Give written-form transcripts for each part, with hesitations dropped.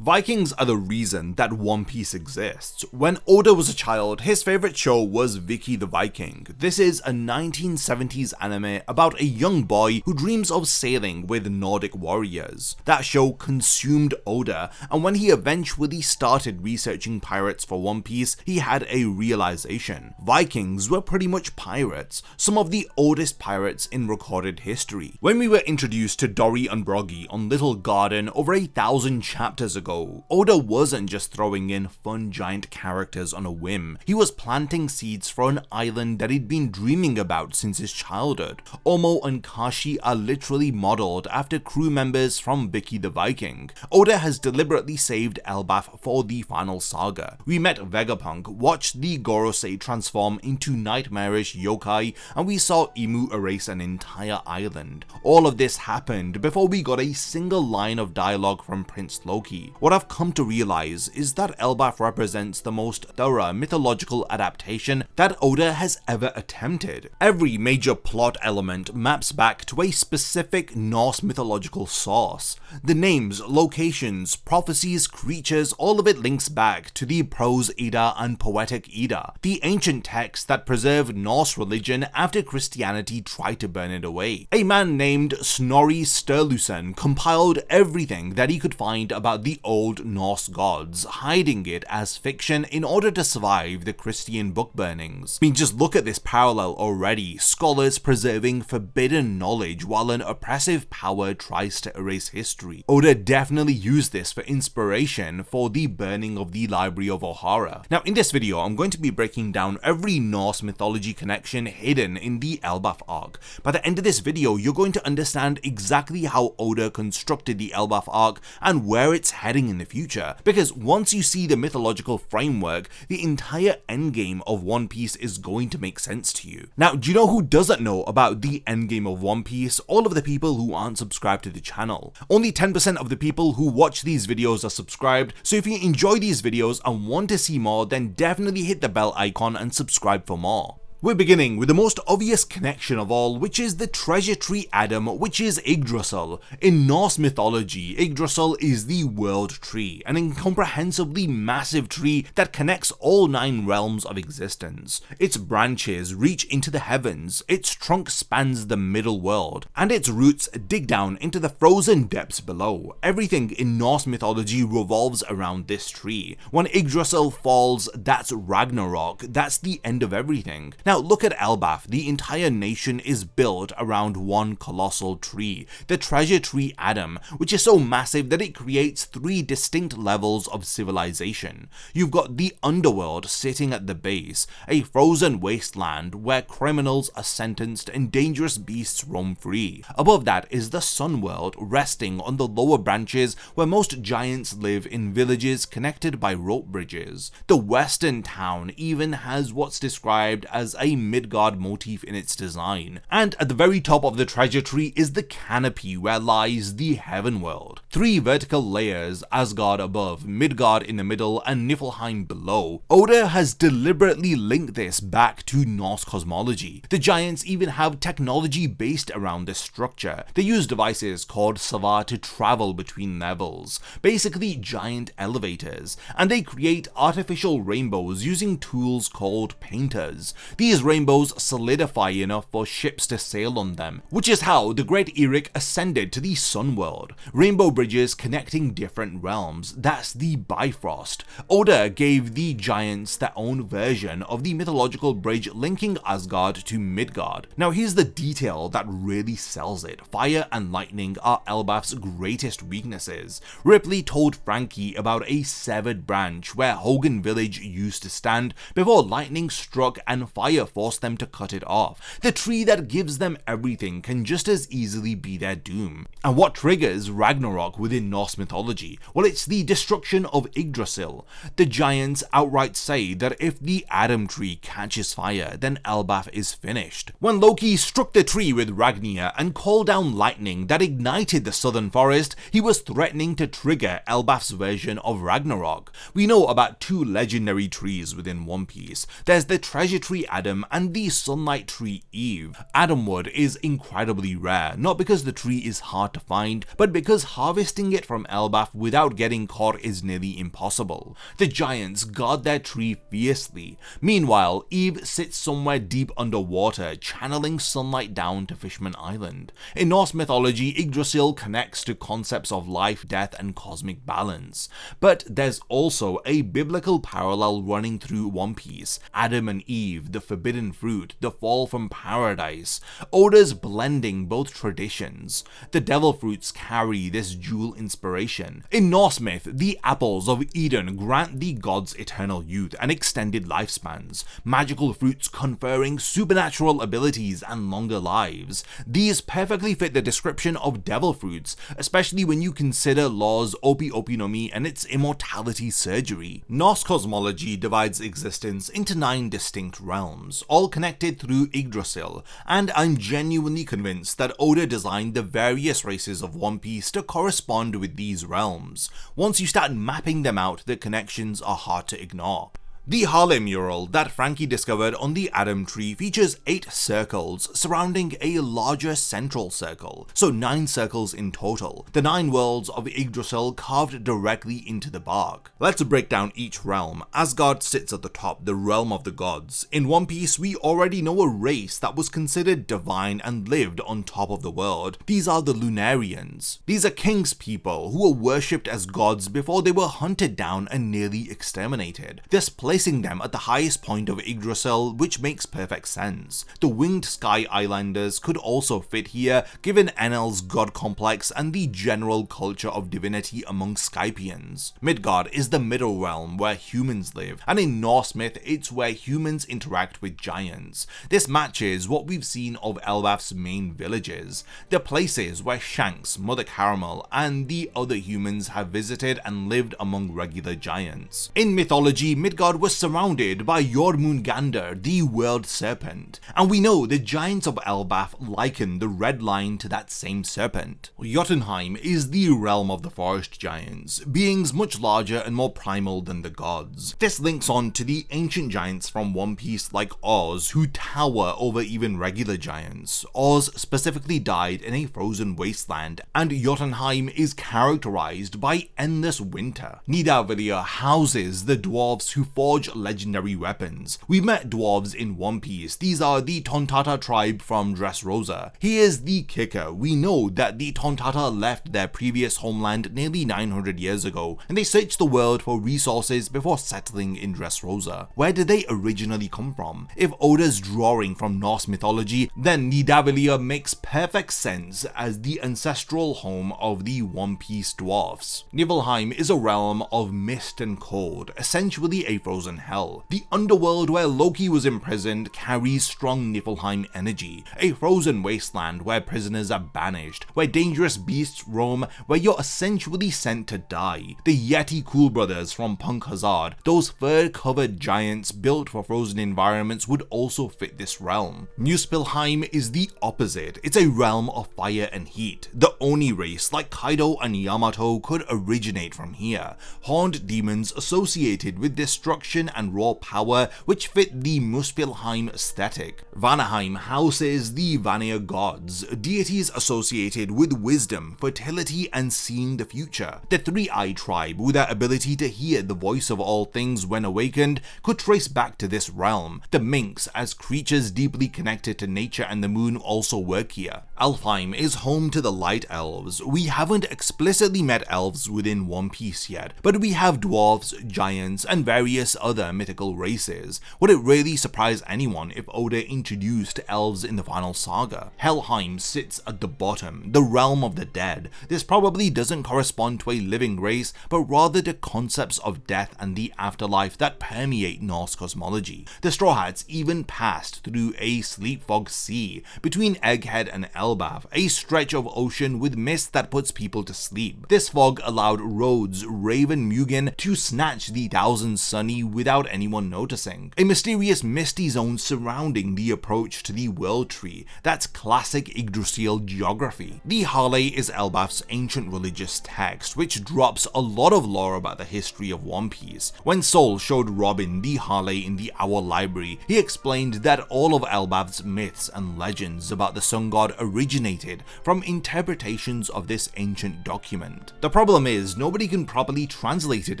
Vikings are the reason that One Piece exists. When Oda was a child, his favorite show was Vicki the Viking. This is a 1970s anime about a young boy who dreams of sailing with Nordic warriors. That show consumed Oda, and when he eventually started researching pirates for One Piece, he had a realization. Vikings were pretty much pirates, some of the oldest pirates in recorded history. When we were introduced to Dory and Broggy on Little Garden over 1,000 chapters ago, Oda wasn't just throwing in fun giant characters on a whim. He was planting seeds for an island that he'd been dreaming about since his childhood. Omo and Kashi are literally modeled after crew members from Vicki the Viking. Oda has deliberately saved Elbaf for the final saga. We met Vegapunk, watched the Gorosei transform into nightmarish yokai, and we saw Imu erase an entire island. All of this happened before we got a single line of dialogue from Prince Loki. What I've come to realize is that Elbaf represents the most thorough mythological adaptation that Oda has ever attempted. Every major plot element maps back to a specific Norse mythological source. The names, locations, prophecies, creatures, all of it links back to the prose Edda and poetic Edda, the ancient texts that preserved Norse religion after Christianity tried to burn it away. A man named Snorri Sturluson compiled everything that he could find about the old Norse gods, hiding it as fiction in order to survive the Christian book burnings. I mean, just look at this parallel already. Scholars preserving forbidden knowledge while an oppressive power tries to erase history. Oda definitely used this for inspiration for the burning of the Library of Ohara. Now, in this video, I'm going to be breaking down every Norse mythology connection hidden in the Elbaf arc. By the end of this video, you're going to understand exactly how Oda constructed the Elbaf arc and where it's heading in the future, because once you see the mythological framework, the entire endgame of One Piece is going to make sense to you. Now, do you know who doesn't know about the endgame of One Piece? All of the people who aren't subscribed to the channel. Only 10% of the people who watch these videos are subscribed, so if you enjoy these videos and want to see more, then definitely hit the bell icon and subscribe for more. We're beginning with the most obvious connection of all, which is the treasure tree Adam, which is Yggdrasil. In Norse mythology, Yggdrasil is the world tree, an incomprehensibly massive tree that connects all 9 realms of existence. Its branches reach into the heavens, its trunk spans the middle world, and its roots dig down into the frozen depths below. Everything in Norse mythology revolves around this tree. When Yggdrasil falls, that's Ragnarok, that's the end of everything. Now look at Elbaf. The entire nation is built around one colossal tree, the treasure tree Adam, which is so massive that it creates 3 distinct levels of civilization. You've got the underworld sitting at the base, a frozen wasteland where criminals are sentenced and dangerous beasts roam free. Above that is the sun world, resting on the lower branches where most giants live in villages connected by rope bridges. The western town even has what's described as a Midgard motif in its design, and at the very top of the treasure tree is the canopy where lies the heaven world. 3 vertical layers, Asgard above, Midgard in the middle, and Niflheim below. Oda has deliberately linked this back to Norse cosmology. The giants even have technology based around this structure. They use devices called Sava to travel between levels, basically giant elevators, and they create artificial rainbows using tools called painters. These rainbows solidify enough for ships to sail on them, which is how the Great Eric ascended to the Sun World. Rainbow bridges connecting different realms, that's the Bifrost. Oda gave the giants their own version of the mythological bridge linking Asgard to Midgard. Now here's the detail that really sells it. Fire and lightning are Elbaf's greatest weaknesses. Ripley told Frankie about a severed branch where Hogan Village used to stand before lightning struck and fire forced them to cut it off. The tree that gives them everything can just as easily be their doom. And what triggers Ragnarok within Norse mythology? Well, it's the destruction of Yggdrasil. The giants outright say that if the Adam tree catches fire, then Elbaf is finished. When Loki struck the tree with Ragnir and called down lightning that ignited the southern forest, he was threatening to trigger Elbaf's version of Ragnarok. We know about 2 legendary trees within One Piece. There's the treasure tree Adam Adam and the sunlight tree Eve. Adamwood is incredibly rare, not because the tree is hard to find, but because harvesting it from Elbaf without getting caught is nearly impossible. The giants guard their tree fiercely. Meanwhile, Eve sits somewhere deep underwater, channeling sunlight down to Fishman Island. In Norse mythology, Yggdrasil connects to concepts of life, death, and cosmic balance. But there's also a biblical parallel running through One Piece. Adam and Eve, the forbidden fruit, the fall from paradise. Oda's blending both traditions. The devil fruits carry this dual inspiration. In Norse myth, the apples of Eden grant the gods eternal youth and extended lifespans, magical fruits conferring supernatural abilities and longer lives. These perfectly fit the description of devil fruits, especially when you consider Law's Opi Opi no Mi and its immortality surgery. Norse cosmology divides existence into 9 distinct realms, all connected through Yggdrasil, and I'm genuinely convinced that Oda designed the various races of One Piece to correspond with these realms. Once you start mapping them out, the connections are hard to ignore. The Harle mural that Frankie discovered on the Adam tree features 8 circles surrounding a larger central circle, so 9 circles in total, the 9 worlds of Yggdrasil carved directly into the bark. Let's break down each realm. Asgard sits at the top, the realm of the gods. In One Piece, we already know a race that was considered divine and lived on top of the world. These are the Lunarians. These are king's people who were worshipped as gods before they were hunted down and nearly exterminated. This placing them at the highest point of Yggdrasil, which makes perfect sense. The winged sky islanders could also fit here, given Enel's god complex and the general culture of divinity among Skypians. Midgard is the middle realm where humans live, and in Norse myth it's where humans interact with giants. This matches what we've seen of Elbaf's main villages, the places where Shanks, Mother Caramel, and the other humans have visited and lived among regular giants. In mythology, Midgard was surrounded by Jormungandr, the world serpent, and we know the giants of Elbaf liken the red line to that same serpent. Jotunheim is the realm of the forest giants, beings much larger and more primal than the gods. This links on to the ancient giants from One Piece like Oz, who tower over even regular giants. Oz specifically died in a frozen wasteland, and Jotunheim is characterized by endless winter. Nidavellir houses the dwarves who forge legendary weapons. We met dwarves in One Piece. These are the Tontata tribe from Dressrosa. Here's the kicker. We know that the Tontata left their previous homeland nearly 900 years ago, and they searched the world for resources before settling in Dressrosa. Where did they originally come from? If Oda's drawing from Norse mythology, then Nidavellir makes perfect sense as the ancestral home of the One Piece dwarfs. Niflheim is a realm of mist and cold, essentially a frozen hell. The underworld where Loki was imprisoned carries strong Niflheim energy, a frozen wasteland where prisoners are banished, where dangerous beasts roam, where you're essentially sent to die. The Yeti Cool Brothers from Punk Hazard, those fur-covered giants built for frozen environments, would also fit this realm. Muspelheim is the opposite. It's a realm of fire and heat. The Oni race, like Kaido and Yamato, could originate from here. Horned demons associated with destruction and raw power, which fit the Muspelheim aesthetic. Vanaheim houses the Vanir gods, deities associated with wisdom, fertility, and seeing the future. The Three-Eyed tribe, with their ability to hear the voice of all things when awakened, could trace back to this realm. The Minks, as creatures deeply connected to nature and the moon, also work here. Alfheim is home to the Light Elves. We haven't explicitly met elves within One Piece yet, but we have dwarves, giants, and various other mythical races. Would it really surprise anyone if Oda introduced elves in the final saga? Helheim sits at the bottom, the realm of the dead. This probably doesn't correspond to a living race, but rather to concepts of death and the afterlife that permeate Norse cosmology. The Straw Hats even passed through a sleep fog sea between Egghead and Elbaf, a stretch of ocean with mist that puts people to sleep. This fog allowed Rhodes, Raven Mugen to snatch the Thousand Sunny without anyone noticing. A mysterious misty zone surrounding the approach to the World Tree. That's classic Yggdrasil geography. The Harle is Elbaf's ancient religious text, which drops a lot of lore about the history of One Piece. When Sol showed Robin the Harle in the Owl Library, he explained that all of Elbaf's myths and legends about the sun god originated from interpretations of this ancient document. The problem is, nobody can properly translate it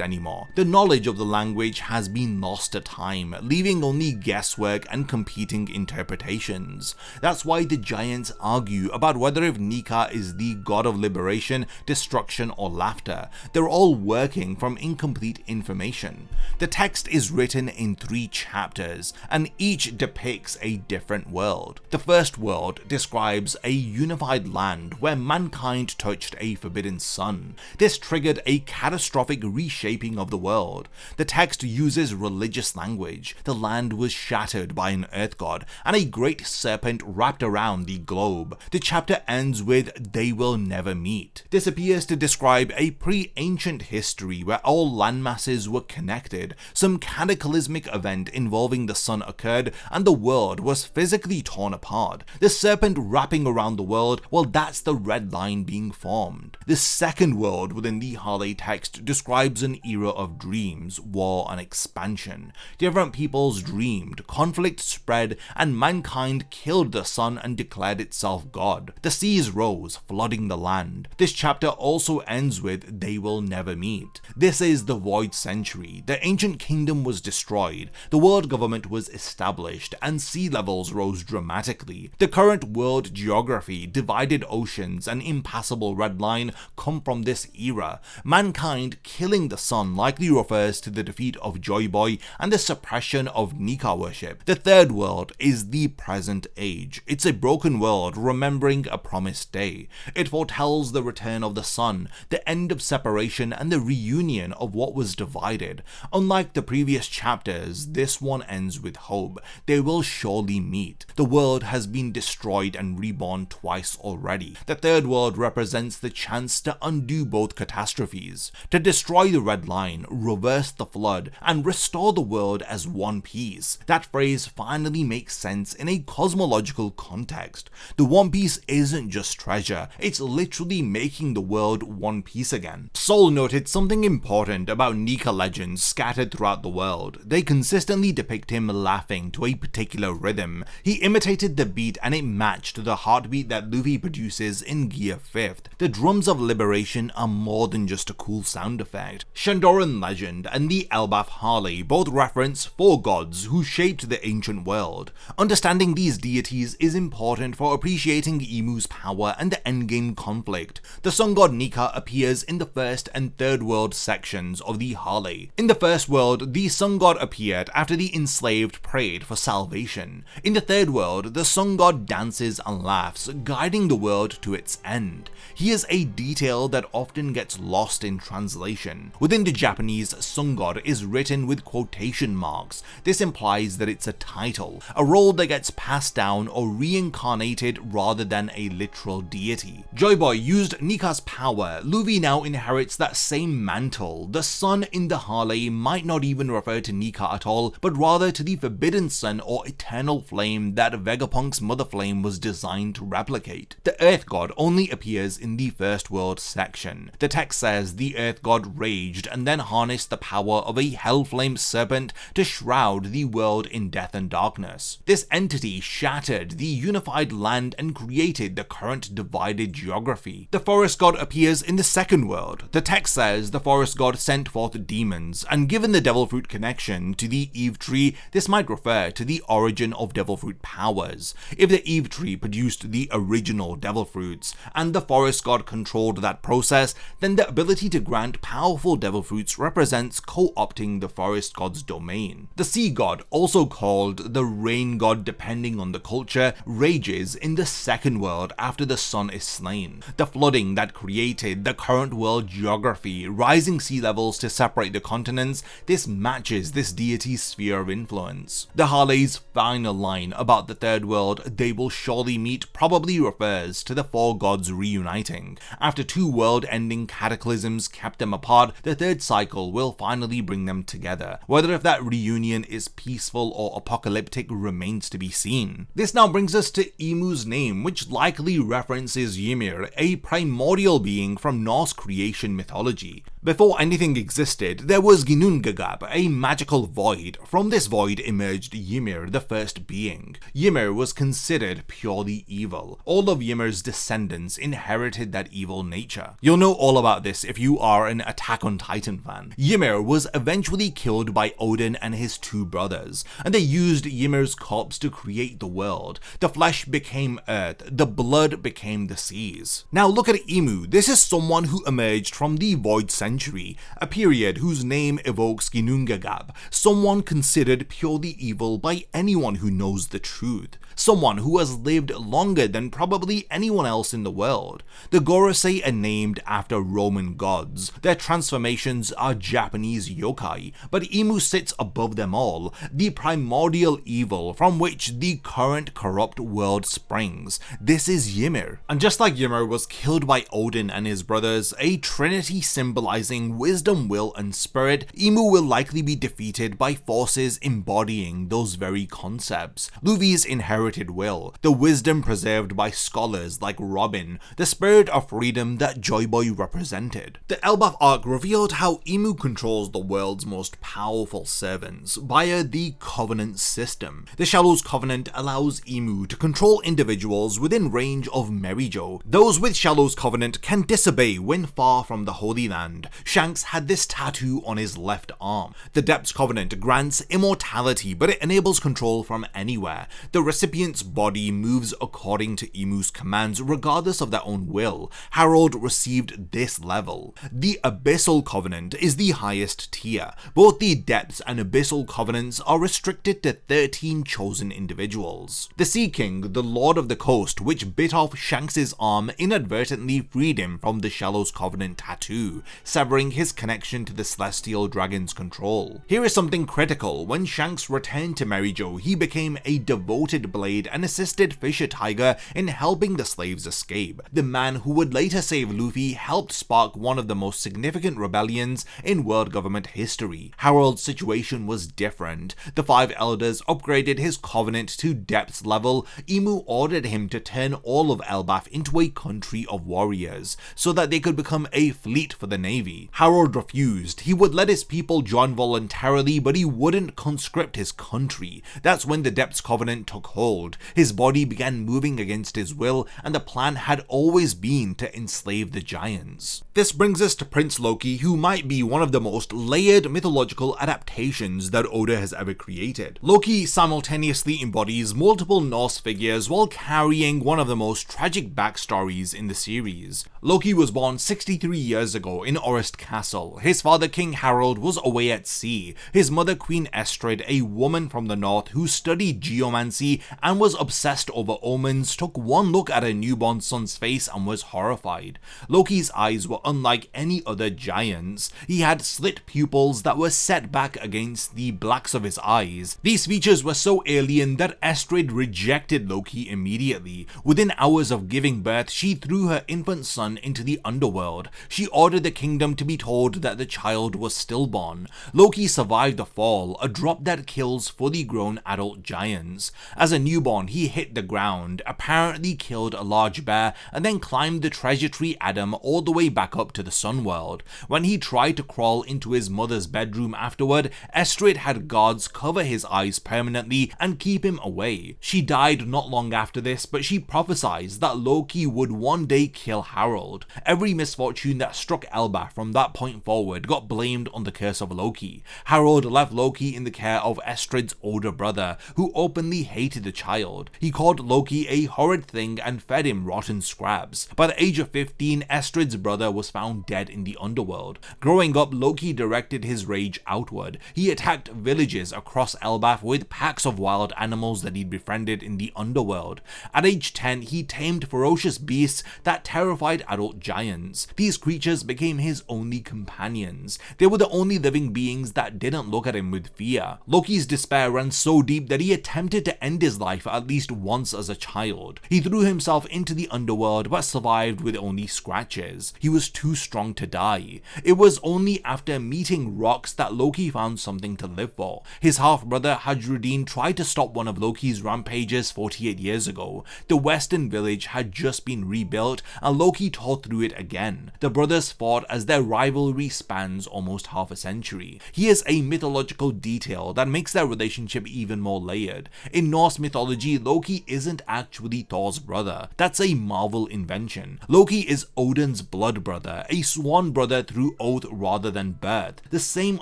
anymore. The knowledge of the language has been lost to time, leaving only guesswork and competing interpretations. That's why the giants argue about whether if Nika is the god of liberation, destruction, or laughter. They're all working from incomplete information. The text is written in 3 chapters, and each depicts a different world. The first world describes a unified land where mankind touched a forbidden sun. This triggered a catastrophic reshaping of the world. The text uses religious language. The land was shattered by an earth god, and a great serpent wrapped around the globe. The chapter ends with "they will never meet." This appears to describe a pre-ancient history where all landmasses were connected. Some cataclysmic event involving the sun occurred, and the world was physically torn apart. The serpent wrapping around the world, well, that's the red line being formed. The second world within the Harle text describes an era of dreams, war, and expansion. Different peoples dreamed, conflict spread, and mankind killed the sun and declared itself god. The seas rose, flooding the land. This chapter also ends with "they will never meet." This is the Void Century. The ancient kingdom was destroyed, the world government was established, and sea levels rose dramatically. The current world geography, divided oceans, and impassable red line come from this era. Mankind killing the sun likely refers to the defeat of Joy Boy and the suppression of Nika worship. The third world is the present age. It's a broken world remembering a promised day. It foretells the return of the sun, the end of separation, and the reunion of what was divided. Unlike the previous chapters, this one ends with hope. They will surely meet. The world has been destroyed and reborn twice already. The third world represents the chance to undo both catastrophes, to destroy the red line, reverse the flood, and restore the world as one piece. That phrase finally makes sense in a cosmological context. The One Piece isn't just treasure, it's literally making the world one piece again. Sol noted something important about Nika legends scattered throughout the world. They consistently depict him laughing to a particular rhythm. He imitated the beat and it matched the heartbeat that Luffy produces in Gear 5th. The drums of liberation are more than just a cool sound effect. Shandoran legend and the Elbaf Harle both reference 4 gods who shaped the ancient world. Understanding these deities is important for appreciating Imu's power and the endgame conflict. The sun god Nika appears in the first and third world sections of the Harle. In the first world, the sun god appeared after the enslaved prayed for salvation. In the third world, the sun god dances and laughs, guiding the world to its end. He is a detail that often gets lost in translation. Within the Japanese, sun god is written with quotation marks. This implies that it's a title, a role that gets passed down or reincarnated rather than a literal deity. Joy Boy used Nika's power. Luffy now inherits that same mantle. The sun in the Harle might not even refer to Nika at all, but rather to the forbidden sun or eternal flame that Vegapunk's mother flame was designed to replicate. The earth god only appears in the first world section. The text says the earth god raged and then harnessed the power of a hellflame serpent to shroud the world in death and darkness. This entity shattered the unified land and created the current divided geography. The forest god appears in the second world. The text says the forest god sent forth demons, and given the devil fruit connection to the Eve tree, this might refer to the origin of devil fruit powers. If the Eve tree produced the original devil fruits, and the forest god controlled that process, then the ability to grant powerful devil fruits represents co-opting the forest god's domain. The sea god, also called the rain god depending on the culture, rages in the second world after the sun is slain. The flooding that created the current world geography, rising sea levels to separate the continents, this matches this deity's sphere of influence. The Harle's final line about the third world, "they will surely meet," probably refers to the 4 gods reuniting. After 2 world-ending cataclysms kept them apart, the third cycle will finally bring them together. together. Whether if that reunion is peaceful or apocalyptic remains to be seen. This now brings us to Ymu's name, which likely references Ymir, a primordial being from Norse creation mythology. Before anything existed, there was Ginnungagap, a magical void. From this void emerged Ymir, the first being. Ymir was considered purely evil. All of Ymir's descendants inherited that evil nature. You'll know all about this if you are an Attack on Titan fan. Ymir was eventually killed by Odin and his two brothers, and they used Ymir's corpse to create the world. The flesh became earth, the blood became the seas. Now look at Ymu. This is someone who emerged from the Void Century, a period whose name evokes Ginnungagap, someone considered purely evil by anyone who knows the truth. Someone who has lived longer than probably anyone else in the world. The Gorosei are named after Roman gods. Their transformations are Japanese yokai, but Ymu sits above them all, the primordial evil from which the current corrupt world springs. This is Ymir. And just like Ymir was killed by Odin and his brothers, a trinity symbolizing wisdom, will, and spirit, Ymu will likely be defeated by forces embodying those very concepts. Luffy's inherited will, the wisdom preserved by scholars like Robin, the spirit of freedom that Joy Boy represented. The Elbaf arc revealed how Ymu controls the world's most powerful servants via the Covenant system. The Shallow's Covenant allows Ymu to control individuals within range of Merijo. Those with Shallow's Covenant can disobey when far from the Holy Land. Shanks had this tattoo on his left arm. The Depth's Covenant grants immortality, but it enables control from anywhere. The recipient's body moves according to Ymu's commands regardless of their own will. Harald received this level. The Abyssal Covenant is the highest tier. Both the Depths and Abyssal Covenants are restricted to 13 chosen individuals. The Sea King, the Lord of the Coast, which bit off Shanks' arm, inadvertently freed him from the Shallow's Covenant tattoo, severing his connection to the Celestial Dragon's control. Here is something critical. When Shanks returned to Merijo, he became a devoted blade and assisted Fisher Tiger in helping the slaves escape. The man who would later save Luffy helped spark one of the most significant rebellions in world government history. Harald's situation was different. The Five Elders upgraded his covenant to Depths level. Ymu ordered him to turn all of Elbaf into a country of warriors, so that they could become a fleet for the navy. Harald refused. He would let his people join voluntarily, but he wouldn't conscript his country. That's when the Depths Covenant took hold. His body began moving against his will, and the plan had always been to enslave the giants. This brings us to Prince Loki, who might be one of the most layered mythological adaptations that Oda has ever created. Loki simultaneously embodies multiple Norse figures while carrying one of the most tragic backstories in the series. Loki was born 63 years ago in Orist Castle. His father, King Harald, was away at sea. His mother, Queen Estrid, a woman from the north who studied geomancy and was obsessed over omens, took one look at her newborn son's face and was horrified. Loki's eyes were unlike any other giants. He had slit pupils that were set back against the blacks of his eyes. These features were so alien that Estrid rejected Loki immediately. Within hours of giving birth, she threw her infant son into the underworld. She ordered the kingdom to be told that the child was stillborn. Loki survived the fall, a drop that kills fully grown adult giants. As a newborn, he hit the ground, apparently killed a large bear, and then climbed the treasure tree Adam all the way back up to the sun world. When he tried to crawl into his mother's bedroom afterward, Estrid had guards cover his eyes permanently and keep him away. She died not long after this, but she prophesied that Loki would one day kill Harald. Every misfortune that struck Elbaf from that point forward got blamed on the curse of Loki. Harald left Loki in the care of Estrid's older brother, who openly hated the child. He called Loki a horrid thing and fed him rotten scraps. By the age of 15, Estrid's brother was found dead in the underworld. Growing up, Loki directed his rage outward. He attacked villages across Elbaf with packs of wild animals that he'd befriended in the underworld. At age 10, he tamed ferocious beasts that terrified adult giants. These creatures became his Loki's only companions. They were the only living beings that didn't look at him with fear. Loki's despair ran so deep that he attempted to end his life at least once as a child. He threw himself into the underworld but survived with only scratches. He was too strong to die. It was only after meeting rocks that Loki found something to live for. His half-brother Hadrudin tried to stop one of Loki's rampages 48 years ago. The western village had just been rebuilt and Loki tore through it again. The brothers fought as their rivalry spans almost half a century. Here's a mythological detail that makes their relationship even more layered. In Norse mythology, Loki isn't actually Thor's brother. That's a Marvel invention. Loki is Odin's blood brother, a sworn brother through oath rather than birth. The same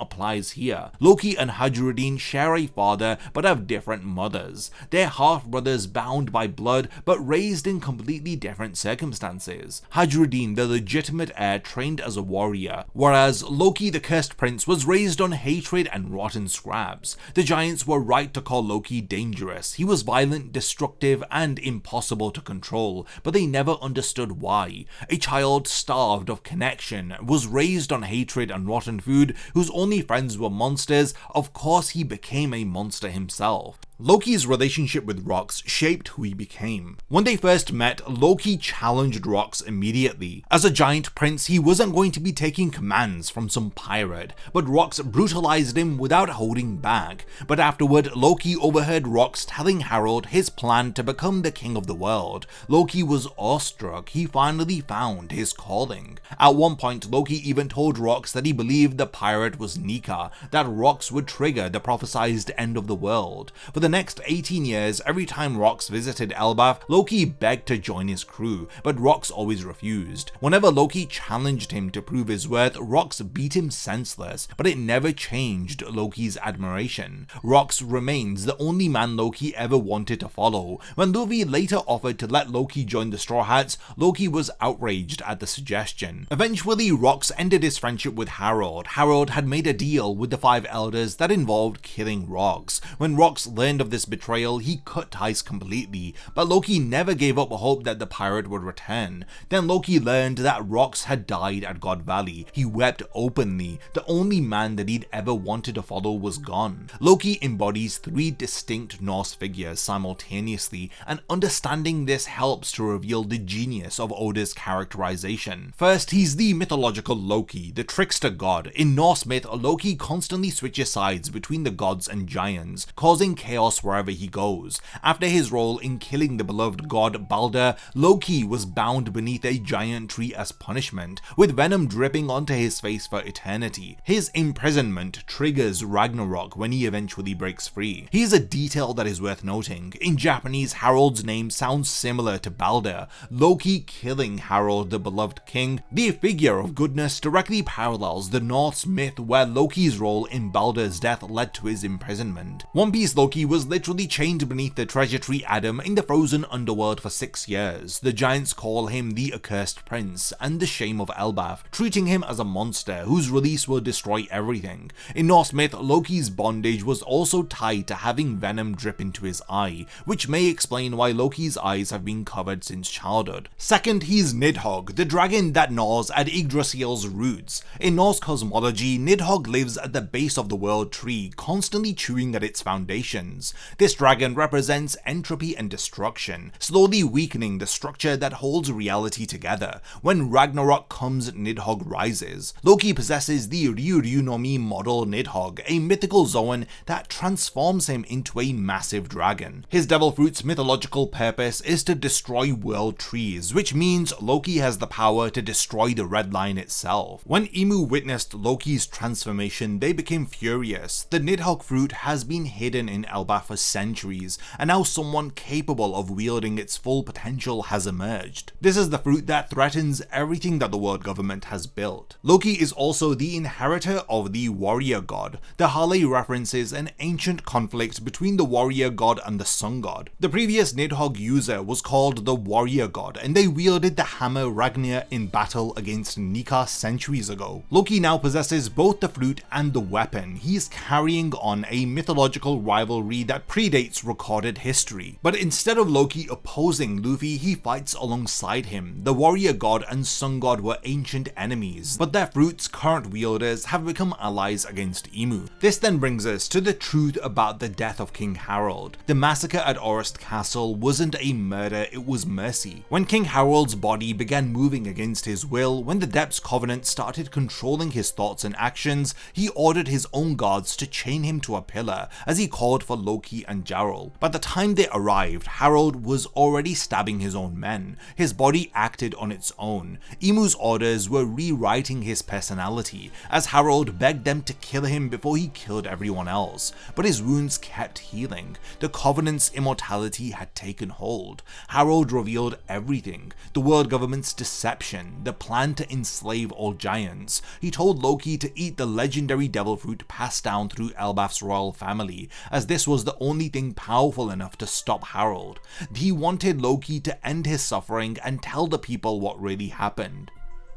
applies here. Loki and Hadrudin share a father but have different mothers. They're half-brothers bound by blood but raised in completely different circumstances. Hadrudin, the legitimate heir, trained as a warrior, whereas Loki, the cursed prince, was raised on hatred and rotten scraps. The giants were right to call Loki dangerous. He was violent, destructive, and impossible to control, but they never understood why. A child starved of connection, was raised on hatred and rotten food, whose only friends were monsters. Of course he became a monster himself. Loki's relationship with rocks shaped who he became. When they first met, Loki challenged rocks immediately. As a giant prince, he wasn't going to be taking commands from some pirate, but rocks brutalized him without holding back. But afterward, Loki overheard rocks telling Harald his plan to become the king of the world. Loki was awestruck. He finally found his calling. At one point, Loki even told rocks that he believed the pirate was Nika, that rocks would trigger the prophesized end of the world. For the next 18 years, every time Rocks visited Elbaf, Loki begged to join his crew, but Rocks always refused. Whenever Loki challenged him to prove his worth, Rocks beat him senseless, but it never changed Loki's admiration. Rocks remains the only man Loki ever wanted to follow. When Luffy later offered to let Loki join the Straw Hats, Loki was outraged at the suggestion. Eventually, Rocks ended his friendship with Harald. Harald had made a deal with the Five Elders that involved killing Rocks. When Rocks learned of this betrayal, he cut ties completely, but Loki never gave up hope that the pirate would return. Then Loki learned that Rocks had died at God Valley. He wept openly. The only man that he'd ever wanted to follow was gone. Loki embodies three distinct Norse figures simultaneously, and understanding this helps to reveal the genius of Oda's characterization. First, he's the mythological Loki, the trickster god. In Norse myth, Loki constantly switches sides between the gods and giants, causing chaos wherever he goes. After his role in killing the beloved god Balder, Loki was bound beneath a giant tree as punishment, with venom dripping onto his face for eternity. His imprisonment triggers Ragnarok when he eventually breaks free. Here's a detail that is worth noting. In Japanese, Harald's name sounds similar to Balder. Loki killing Harald, the beloved king, the figure of goodness, directly parallels the Norse myth where Loki's role in Balder's death led to his imprisonment. One Piece Loki was literally chained beneath the treasure tree Adam in the frozen underworld for 6 years. The giants call him the accursed prince and the shame of Elbaf, treating him as a monster whose release will destroy everything. In Norse myth, Loki's bondage was also tied to having venom drip into his eye, which may explain why Loki's eyes have been covered since childhood. Second, he's Nidhogg, the dragon that gnaws at Yggdrasil's roots. In Norse cosmology, Nidhogg lives at the base of the world tree, constantly chewing at its foundations. This dragon represents entropy and destruction, slowly weakening the structure that holds reality together. When Ragnarok comes, Nidhogg rises. Loki possesses the Ryuryu no Mi model Nidhogg, a mythical Zoan that transforms him into a massive dragon. His devil fruit's mythological purpose is to destroy world trees, which means Loki has the power to destroy the Red Line itself. When Emu witnessed Loki's transformation, they became furious. The Nidhogg fruit has been hidden in Elbaf for centuries, and now someone capable of wielding its full potential has emerged. This is the fruit that threatens everything that the world government has built. Loki is also the inheritor of the warrior god. The Harle references an ancient conflict between the warrior god and the sun god. The previous Nidhogg user was called the warrior god, and they wielded the hammer Ragnir in battle against Nika centuries ago. Loki now possesses both the fruit and the weapon. He is carrying on a mythological rivalry that predates recorded history. But instead of Loki opposing Luffy, he fights alongside him. The warrior god and sun god were ancient enemies, but their fruit's current wielders have become allies against Emu. This then brings us to the truth about the death of King Harald. The massacre at Orist Castle wasn't a murder, it was mercy. When King Harald's body began moving against his will, when the Depths Covenant started controlling his thoughts and actions, he ordered his own guards to chain him to a pillar as he called for Loki and Jarl. By the time they arrived, Harald was already stabbing his own men. His body acted on its own. Emu's orders were rewriting his personality, as Harald begged them to kill him before he killed everyone else. But his wounds kept healing. The Covenant's immortality had taken hold. Harald revealed everything: the world government's deception, the plan to enslave all giants. He told Loki to eat the legendary devil fruit passed down through Elbaf's royal family, as this was the only thing powerful enough to stop Harald. He wanted Loki to end his suffering and tell the people what really happened.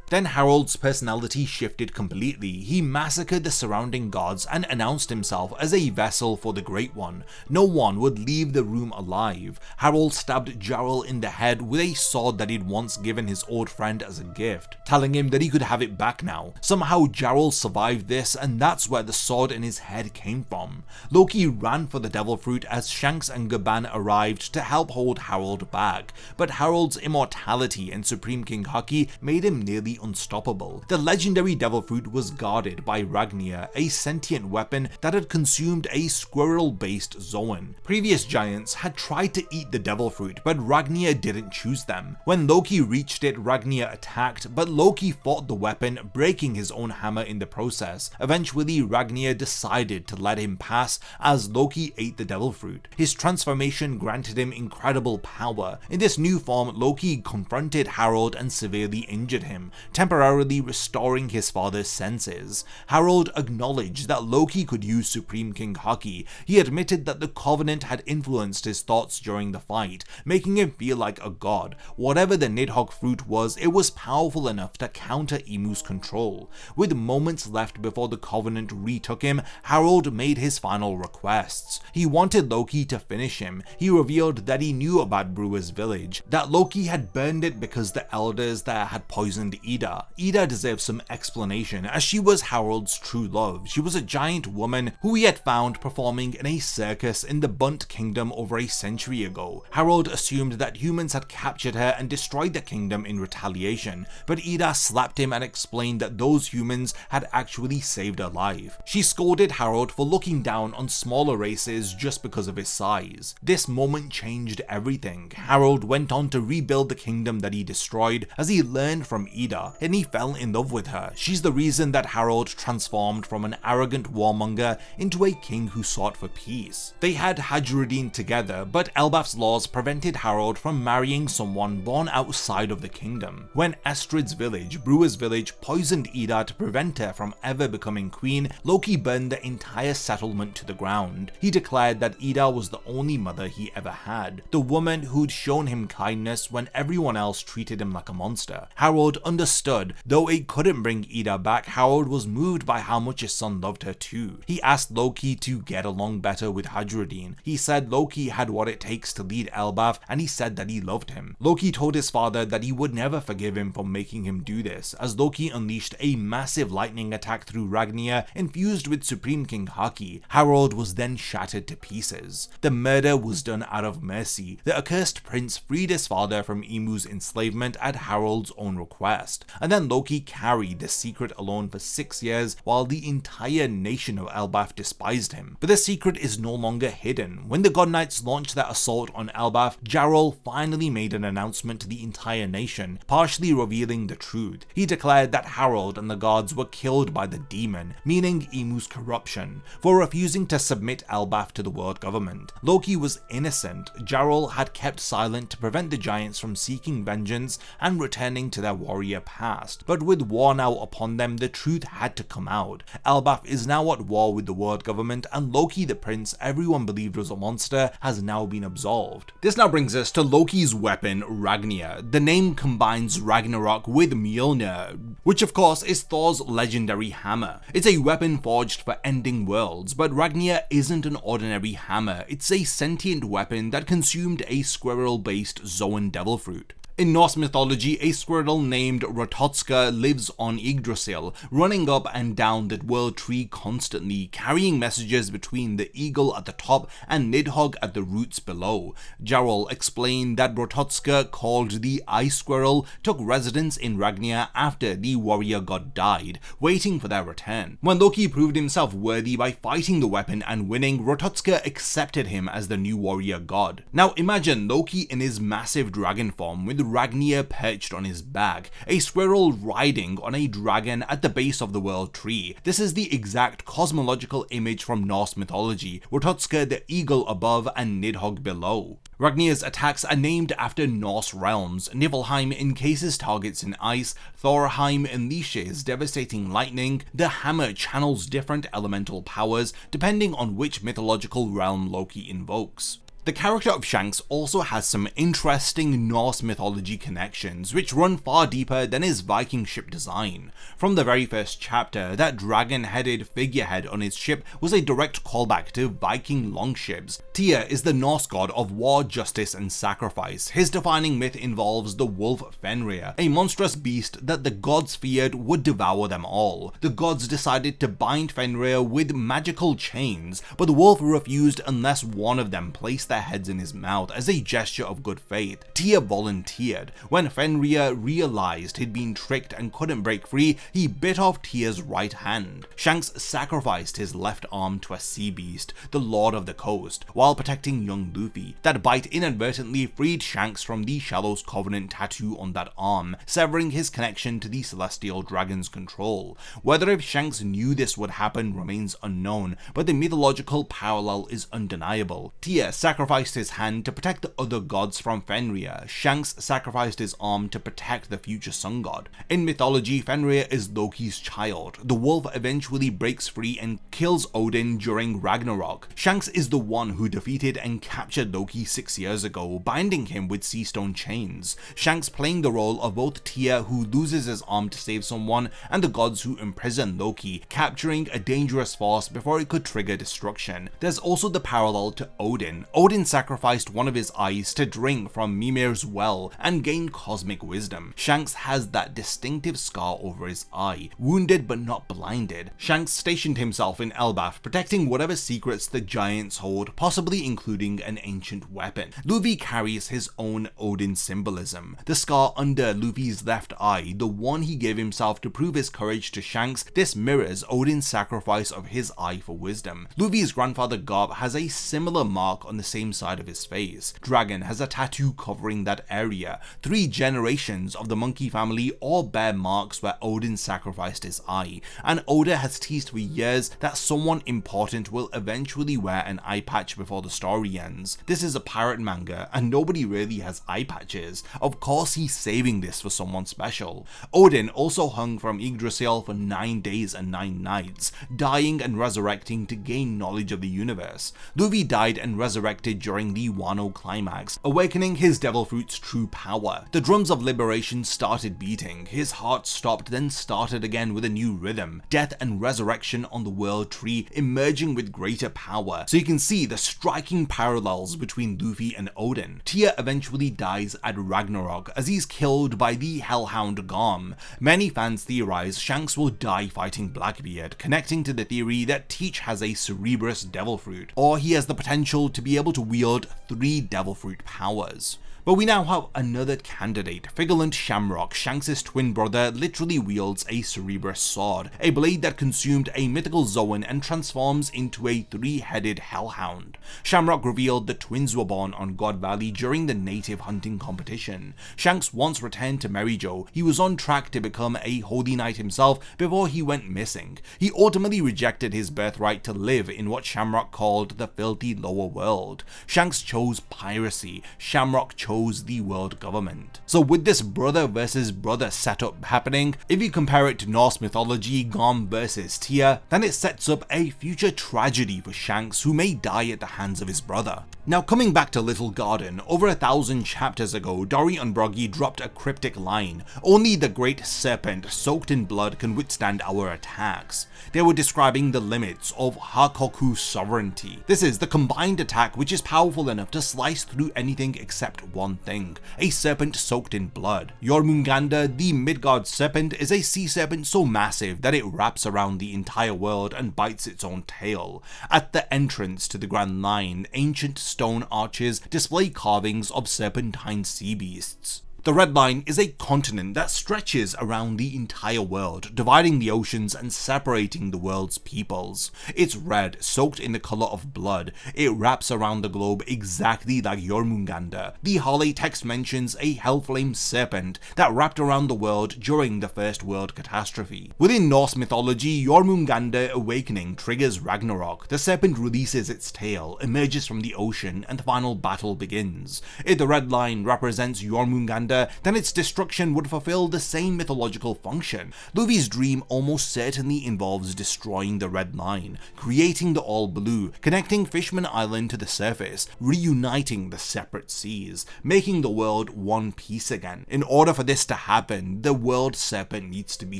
Then Harald's personality shifted completely. He massacred the surrounding gods and announced himself as a vessel for the Great One. No one would leave the room alive. Harald stabbed Jarl in the head with a sword that he'd once given his old friend as a gift, telling him that he could have it back now. Somehow Jarl survived this, and that's where the sword in his head came from. Loki ran for the devil fruit as Shanks and Gaban arrived to help hold Harald back, but Harald's immortality and Supreme King Haki made him nearly unstoppable. The legendary devil fruit was guarded by Ragnir, a sentient weapon that had consumed a squirrel-based Zoan. Previous giants had tried to eat the devil fruit, but Ragnir didn't choose them. When Loki reached it, Ragnir attacked, but Loki fought the weapon, breaking his own hammer in the process. Eventually, Ragnir decided to let him pass as Loki ate the devil fruit. His transformation granted him incredible power. In this new form, Loki confronted Harald and severely injured him, temporarily restoring his father's senses. Harald acknowledged that Loki could use Supreme King Haki. He admitted that the Covenant had influenced his thoughts during the fight, making him feel like a god. Whatever the Nidhogg fruit was, it was powerful enough to counter Emu's control. With moments left before the Covenant retook him, Harald made his final requests. He wanted Loki to finish him. He revealed that he knew about Brewer's village, that Loki had burned it because the elders there had poisoned Ida. Ida deserves some explanation, as she was Harald's true love. She was a giant woman who he had found performing in a circus in the Bunt Kingdom over a century ago. Harald assumed that humans had captured her and destroyed the kingdom in retaliation, but Ida slapped him and explained that those humans had actually saved her life. She scolded Harald for looking down on smaller races just because of his size. This moment changed everything. Harald went on to rebuild the kingdom that he destroyed as he learned from Ida, and he fell in love with her. She's the reason that Harald transformed from an arrogant warmonger into a king who sought for peace. They had Hadruddin together, but Elbaf's laws prevented Harald from marrying someone born outside of the kingdom. When Estrid's village, Brewer's village, poisoned Ida to prevent her from ever becoming queen, Loki burned the entire settlement to the ground. He declared that Ida was the only mother he ever had, the woman who'd shown him kindness when everyone else treated him like a monster. Harald understood. Though it couldn't bring Ida back, Harald was moved by how much his son loved her too. He asked Loki to get along better with Hadruddin. He said Loki had what it takes to lead Elbaf, and he said that he loved him. Loki told his father that he would never forgive him for making him do this, as Loki unleashed a massive lightning attack through Ragnir, infused with Supreme King Haki. Harald was then shattered to pieces. The murder was done out of mercy. The accursed prince freed his father from Emu's enslavement at Harald's own request, and then Loki carried the secret alone for 6 years while the entire nation of Elbaf despised him. But the secret is no longer hidden. When the God Knights launched their assault on Elbaf, Jarl finally made an announcement to the entire nation, partially revealing the truth. He declared that Harald and the gods were killed by the demon, meaning Emu's corruption, for refusing to submit Elbaf to the world government. Loki was innocent. Jarl had kept silent to prevent the giants from seeking vengeance and returning to their warrior past, but with war now upon them, the truth had to come out. Elbaf is now at war with the world government, and Loki, the prince everyone believed was a monster, has now been absolved. This now brings us to Loki's weapon, Ragnir. The name combines Ragnarok with Mjolnir, which of course is Thor's legendary hammer. It's a weapon forged for ending worlds, but Ragnir isn't an ordinary hammer, it's a sentient weapon that consumed a squirrel-based Zoan devil fruit. In Norse mythology, a squirrel named Rototska lives on Yggdrasil, running up and down that world tree constantly, carrying messages between the eagle at the top and Nidhogg at the roots below. Jarl explained that Rototska, called the Ice Squirrel, took residence in Ragnir after the warrior god died, waiting for their return. When Loki proved himself worthy by fighting the weapon and winning, Rototska accepted him as the new warrior god. Now imagine Loki in his massive dragon form with Ragnir perched on his back, a squirrel riding on a dragon at the base of the world tree. This is the exact cosmological image from Norse mythology, Rototska the eagle above and Nidhogg below. Ragnir's attacks are named after Norse realms. Niflheim encases targets in ice, Thorheim unleashes devastating lightning, the hammer channels different elemental powers depending on which mythological realm Loki invokes. The character of Shanks also has some interesting Norse mythology connections, which run far deeper than his Viking ship design. From the very first chapter, that dragon-headed figurehead on his ship was a direct callback to Viking longships. Tyr is the Norse god of war, justice, and sacrifice. His defining myth involves the wolf Fenrir, a monstrous beast that the gods feared would devour them all. The gods decided to bind Fenrir with magical chains, but the wolf refused unless one of them placed their heads in his mouth as a gesture of good faith. Tyr volunteered. When Fenrir realized he'd been tricked and couldn't break free, he bit off Tyr's right hand. Shanks sacrificed his left arm to a sea beast, the Lord of the Coast, while protecting young Luffy. That bite inadvertently freed Shanks from the Shadow's Covenant tattoo on that arm, severing his connection to the Celestial Dragon's control. Whether if Shanks knew this would happen remains unknown, but the mythological parallel is undeniable. Tyr sacrificed his hand to protect the other gods from Fenrir. Shanks sacrificed his arm to protect the future sun god. In mythology, Fenrir is Loki's child. The wolf eventually breaks free and kills Odin during Ragnarok. Shanks is the one who defeated and captured Loki 6 years ago, binding him with sea stone chains. Shanks playing the role of both Tyr, who loses his arm to save someone, and the gods who imprison Loki, capturing a dangerous force before it could trigger destruction. There's also the parallel to Odin. Odin sacrificed one of his eyes to drink from Mimir's well and gain cosmic wisdom. Shanks has that distinctive scar over his eye, wounded but not blinded. Shanks stationed himself in Elbaf, protecting whatever secrets the giants hold, possibly including an ancient weapon. Luffy carries his own Odin symbolism. The scar under Luffy's left eye, the one he gave himself to prove his courage to Shanks, this mirrors Odin's sacrifice of his eye for wisdom. Luffy's grandfather Garp has a similar mark on the same side of his face. Dragon has a tattoo covering that area. 3 generations of the monkey family all bear marks where Odin sacrificed his eye, and Oda has teased for years that someone important will eventually wear an eye patch before the story ends. This is a pirate manga and nobody really has eye patches. Of course he's saving this for someone special. Odin also hung from Yggdrasil for 9 days and 9 nights, dying and resurrecting to gain knowledge of the universe. Luffy died and resurrected during the Wano climax, awakening his devil fruit's true power. The drums of liberation started beating, his heart stopped then started again with a new rhythm, death and resurrection on the world tree emerging with greater power. So you can see the striking parallels between Luffy and Odin. Tyr eventually dies at Ragnarok as he's killed by the Hellhound Garm. Many fans theorize Shanks will die fighting Blackbeard, connecting to the theory that Teach has a Cerebrus devil fruit, or he has the potential to be able to wield 3 devil fruit powers. But we now have another candidate. Figurant Shamrock, Shanks' twin brother, literally wields a Cerebrus sword, a blade that consumed a mythical Zoan and transforms into a 3-headed hellhound. Shamrock revealed the twins were born on God Valley during the native hunting competition. Shanks once returned to Merijo. He was on track to become a holy knight himself before he went missing. He ultimately rejected his birthright to live in what Shamrock called the filthy lower world. Shanks chose piracy. Shamrock chose chose the world government. So with this brother versus brother setup happening, if you compare it to Norse mythology, Gorm versus Tyr, then it sets up a future tragedy for Shanks who may die at the hands of his brother. Now coming back to Little Garden, over 1,000 chapters ago, Dorry and Broggy dropped a cryptic line: "Only the great serpent soaked in blood can withstand our attacks." They were describing the limits of Hakoku's sovereignty. This is the combined attack which is powerful enough to slice through anything except one thing: a serpent soaked in blood. Jormungandr, the Midgard serpent, is a sea serpent so massive that it wraps around the entire world and bites its own tail. At the entrance to the Grand Line, ancient stone arches display carvings of serpentine sea beasts. The Red Line is a continent that stretches around the entire world, dividing the oceans and separating the world's peoples. It's red, soaked in the color of blood. It wraps around the globe exactly like Jormungandr. The Harle text mentions a hellflame serpent that wrapped around the world during the First World Catastrophe. Within Norse mythology, Jormungandr awakening triggers Ragnarok. The serpent releases its tail, emerges from the ocean, and the final battle begins. If the Red Line represents Jormungandr, then its destruction would fulfill the same mythological function. Luffy's dream almost certainly involves destroying the Red Line, creating the All Blue, connecting Fishman Island to the surface, reuniting the separate seas, making the world one piece again. In order for this to happen, the world serpent needs to be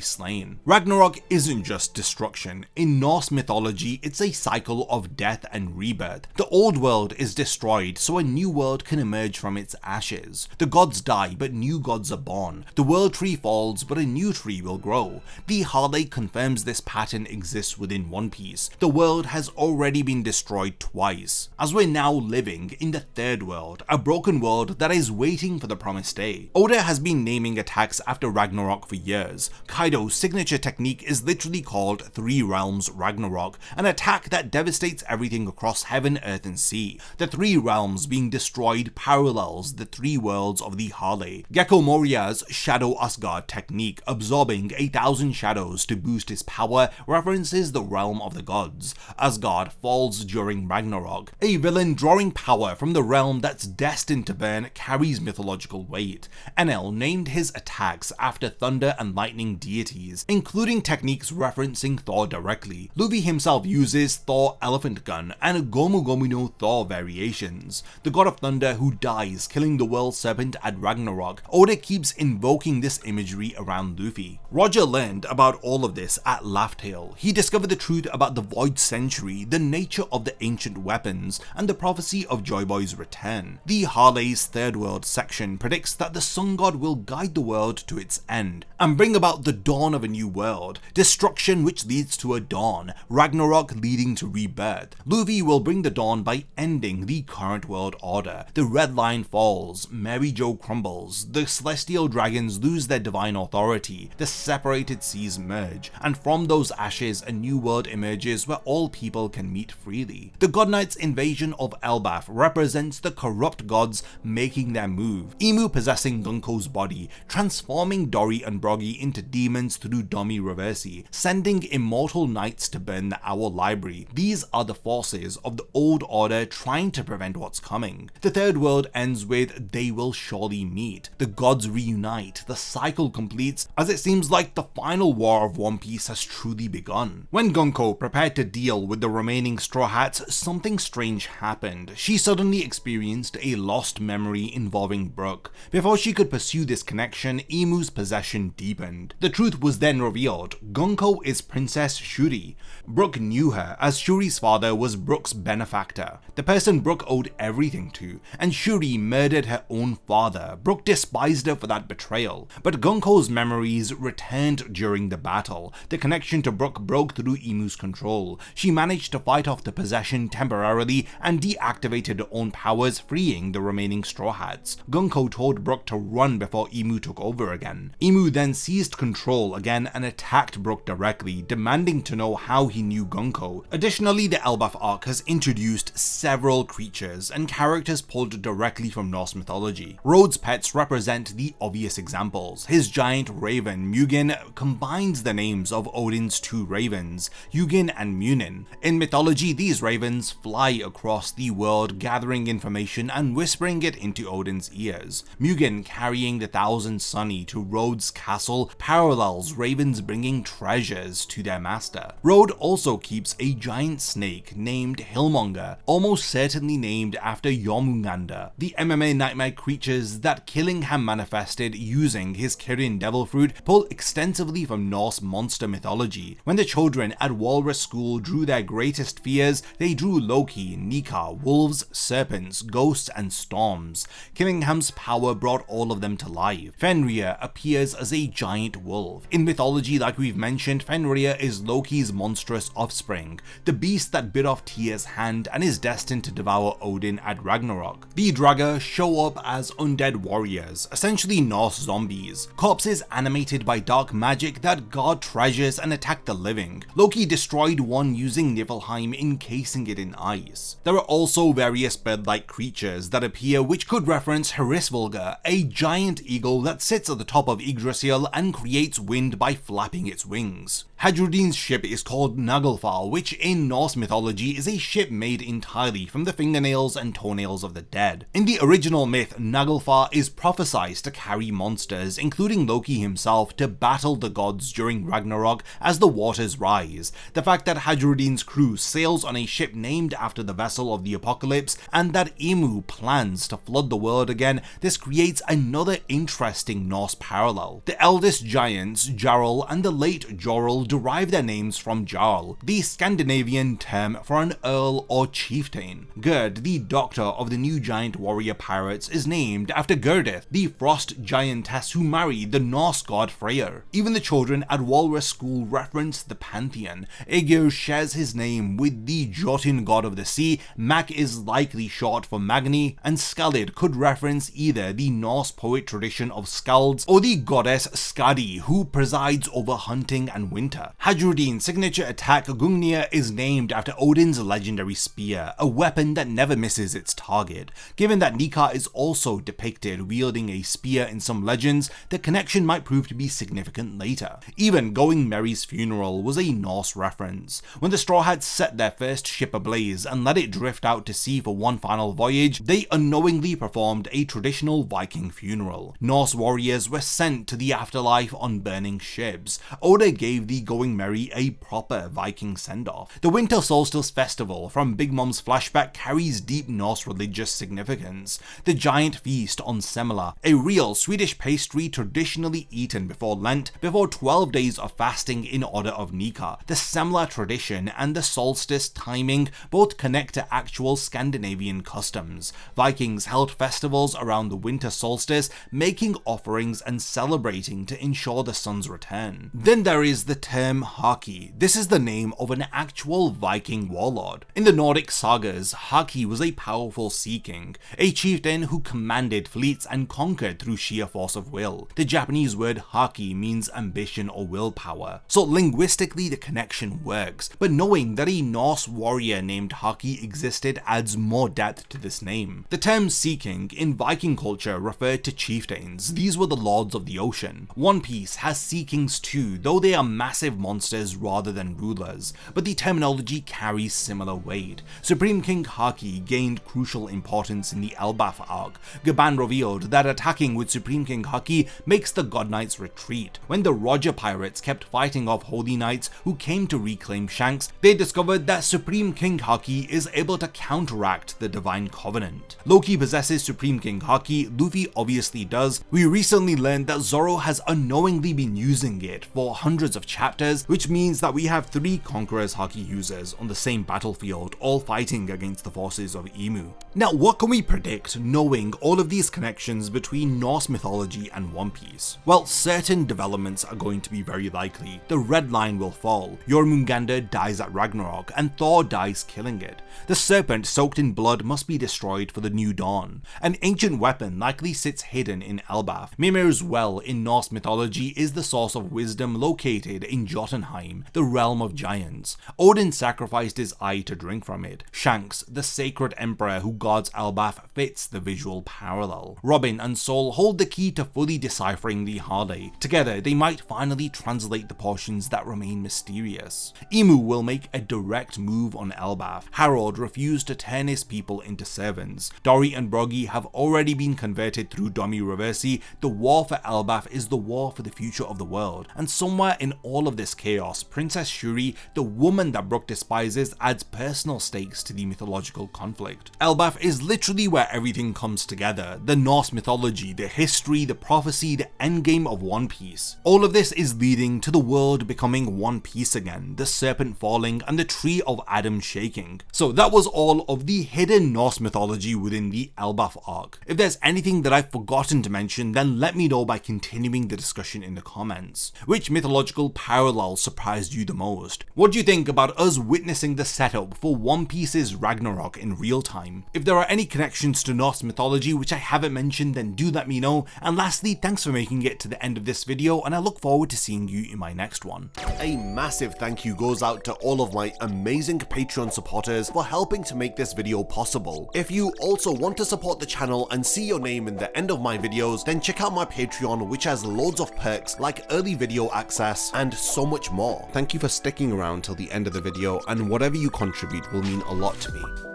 slain. Ragnarok isn't just destruction. In Norse mythology, it's a cycle of death and rebirth. The old world is destroyed so a new world can emerge from its ashes. The gods die, but new gods are born. The world tree falls, but a new tree will grow. The Harle confirms this pattern exists within One Piece. The world has already been destroyed twice, as we're now living in the third world, a broken world that is waiting for the promised day. Oda has been naming attacks after Ragnarok for years. Kaido's signature technique is literally called Three Realms Ragnarok, an attack that devastates everything across heaven, earth, and sea. The three realms being destroyed parallels the three worlds of the Harle. Gecko Moria's Shadow Asgard technique, absorbing 1,000 shadows to boost his power, references the realm of the gods. Asgard falls during Ragnarok. A villain drawing power from the realm that's destined to burn carries mythological weight. Enel named his attacks after thunder and lightning deities, including techniques referencing Thor directly. Luffy himself uses Thor Elephant Gun and Gomu Gomu no Thor variations. The god of thunder who dies, killing the world serpent at Ragnarok. Oda keeps invoking this imagery around Luffy. Roger learned about all of this at Laugh Tale. He discovered the truth about the Void Century, the nature of the ancient weapons, and the prophecy of Joy Boy's return. The Harle's Third World section predicts that the Sun God will guide the world to its end and bring about the dawn of a new world, destruction which leads to a dawn, Ragnarok leading to rebirth. Luffy will bring the dawn by ending the current world order. The Red Line falls, Mary Jo crumbles, the celestial dragons lose their divine authority, the separated seas merge, and from those ashes a new world emerges where all people can meet freely. The God Knight's invasion of Elbaf represents the corrupt gods making their move, Emu possessing Gunko's body, transforming Dorry and Broggy into demons through Domi Reversi, sending immortal knights to burn the Owl Library. These are the forces of the old order trying to prevent what's coming. The third world ends with "they will surely meet." The gods reunite, the cycle completes, as it seems like the final war of One Piece has truly begun. When Gunko prepared to deal with the remaining Straw Hats, something strange happened. She suddenly experienced a lost memory involving Brook. Before she could pursue this connection, Emu's possession deepened. The truth was then revealed. Gunko is Princess Shuri. Brook knew her, as Shuri's father was Brook's benefactor, the person Brook owed everything to, and Shuri murdered her own father. Brook despised her for that betrayal, but Gunko's memories returned during the battle. The connection to Brook broke through Emu's control. She managed to fight off the possession temporarily and deactivated her own powers, freeing the remaining Straw Hats. Gunko told Brook to run before Emu took over again. Emu then seized control again and attacked Brook directly, demanding to know how he knew Gunko. Additionally, the Elbaf arc has introduced several creatures and characters pulled directly from Norse mythology. Rhodes' pets represent the obvious examples. His giant raven, Mugen, combines the names of Odin's two ravens, Hugin and Munin. In mythology, these ravens fly across the world, gathering information and whispering it into Odin's ears. Mugen carrying the Thousand Sunny to Rhodes' castle parallels ravens bringing treasures to their master. Rhodes also keeps a giant snake named Hillmonger, almost certainly named after Jormungandr, the MMA nightmare creatures that Killingham manifested using his Kirin devil fruit, pulled extensively from Norse monster mythology. When the children at Walrus School drew their greatest fears, they drew Loki, Nika, wolves, serpents, ghosts, and storms. Killingham's power brought all of them to life. Fenrir appears as a giant wolf. In mythology, like we've mentioned, Fenrir is Loki's monstrous offspring, the beast that bit off Tyr's hand and is destined to devour Odin at Ragnarok. The Draga show up as undead warriors, essentially Norse zombies, corpses animated by dark magic that guard treasures and attack the living. Loki destroyed one using Niflheim, encasing it in ice. There are also various bird-like creatures that appear, which could reference Hrisvolga, a giant eagle that sits at the top of Yggdrasil and creates wind by flapping its wings. Hadrudin's ship is called Naglfar, which in Norse mythology is a ship made entirely from the fingernails and toenails of the dead. In the original myth, Naglfar is prophesied to carry monsters, including Loki himself, to battle the gods during Ragnarok as the waters rise. The fact that Hadrudin's crew sails on a ship named after the vessel of the apocalypse, and that Ymir plans to flood the world again, this creates another interesting Norse parallel. The eldest giants, Jarl and the late Jorl, derive their names from Jarl, the Scandinavian term for an earl or chieftain. Gerd, the doctor of the new giant warrior pirates, is named after Gerdith, the frost giantess who married the Norse god Freyr. Even the children at Walrus School reference the pantheon. Aegir shares his name with the Jotun god of the sea, Mac is likely short for Magni, and Skallid could reference either the Norse poet tradition of Skalds or the goddess Skadi, who presides over hunting and winter. Hadrudin's signature attack, Gungnir, is named after Odin's legendary spear, a weapon that never misses its target. Given that Nika is also depicted wielding a spear in some legends, the connection might prove to be significant later. Even Going Merry's funeral was a Norse reference. When the Straw Hats set their first ship ablaze and let it drift out to sea for one final voyage, they unknowingly performed a traditional Viking funeral. Norse warriors were sent to the afterlife on burning ships. Oda gave the Going Merry a proper Viking send-off. The Winter Solstice Festival from Big Mom's flashback carries deep Norse religious significance. The giant feast on Semla, a real Swedish pastry traditionally eaten before Lent, before 12 days of fasting in honor of Nika. The Semla tradition and the solstice timing both connect to actual Scandinavian customs. Vikings held festivals around the winter solstice, making offerings and celebrating to ensure the sun's return. Then there is the term Haki. This is the name of an actual Viking warlord. In the Nordic sagas, Haki was a powerful sea king, a chieftain who commanded fleets and conquered through sheer force of will. The Japanese word Haki means ambition or willpower, so linguistically the connection works, but knowing that a Norse warrior named Haki existed adds more depth to this name. The term Sea King in Viking culture referred to chieftains. These were the lords of the ocean. One Piece has Sea Kings too, though they are massive monsters rather than rulers, but the terminology carries similar weight. Supreme King Haki gained crucial importance in the Elbaf arc. Gaban revealed that attacking with Supreme King Haki makes the God Knights retreat. When the Roger pirates kept fighting off Holy Knights who came to reclaim Shanks, they discovered that Supreme King Haki is able to counteract the Divine Covenant. Loki possesses Supreme King Haki, Luffy obviously does. We recently learned that Zoro has unknowingly been using it for hundreds of chapters, which means that we have 3 Conqueror's Haki users on the same battlefield, all fighting against the forces of Emu. Now, what can we predict knowing all of these connections between Norse mythology and One Piece? Well, certain developments are going to be very likely. The Red Line will fall, Jormungandr dies at Ragnarok, and Thor dies killing it. The serpent soaked in blood must be destroyed for the new dawn. An ancient weapon likely sits hidden in Elbaf. Mimir's Well in Norse mythology is the source of wisdom located in Jotunheim, the realm of giants. Odin sacrificed his eye to drink from it. Shanks, the sacred emperor who guards Elbaf, fits the visual parallel. Robin and Sol hold the key to fully deciphering the Harle. Together, they might finally translate the portions that remain mysterious. Emu will make a direct move on Elbaf. Harald refused to turn his people into servants. Dori and Broggy have already been converted through Domi Reversi. The war for Elbaf is the war for the future of the world. And somewhere in all of this chaos, Princess Shuri, the woman that Brook despises, adds personal stakes to the mythological conflict. Elbaf is literally where everything comes together. The Norse mythology, the history, the prophecy, the endgame of One Piece. All of this is leading to the world becoming one piece again, the serpent falling and the tree of Adam shaking. So that was all of the hidden Norse mythology within the Elbaf arc. If there's anything that I've forgotten to mention, then let me know by continuing the discussion in the comments. Which mythological parallels surprised you the most? What do you think about us witnessing the setup for One Piece's Ragnarok in real time? If there are any connections to Norse mythology which I haven't mentioned, then do let me know. And lastly, thanks for making it to the end of this video, and I look forward to seeing you in my next one. A massive thank you goes out to all of my amazing Patreon supporters for helping to make this video possible. If you also want to support the channel and see your name in the end of my videos, then check out my Patreon, which has loads of perks like early video access and so much more. Thank you for sticking around till the end of the video, and whatever you contribute will mean a lot to me.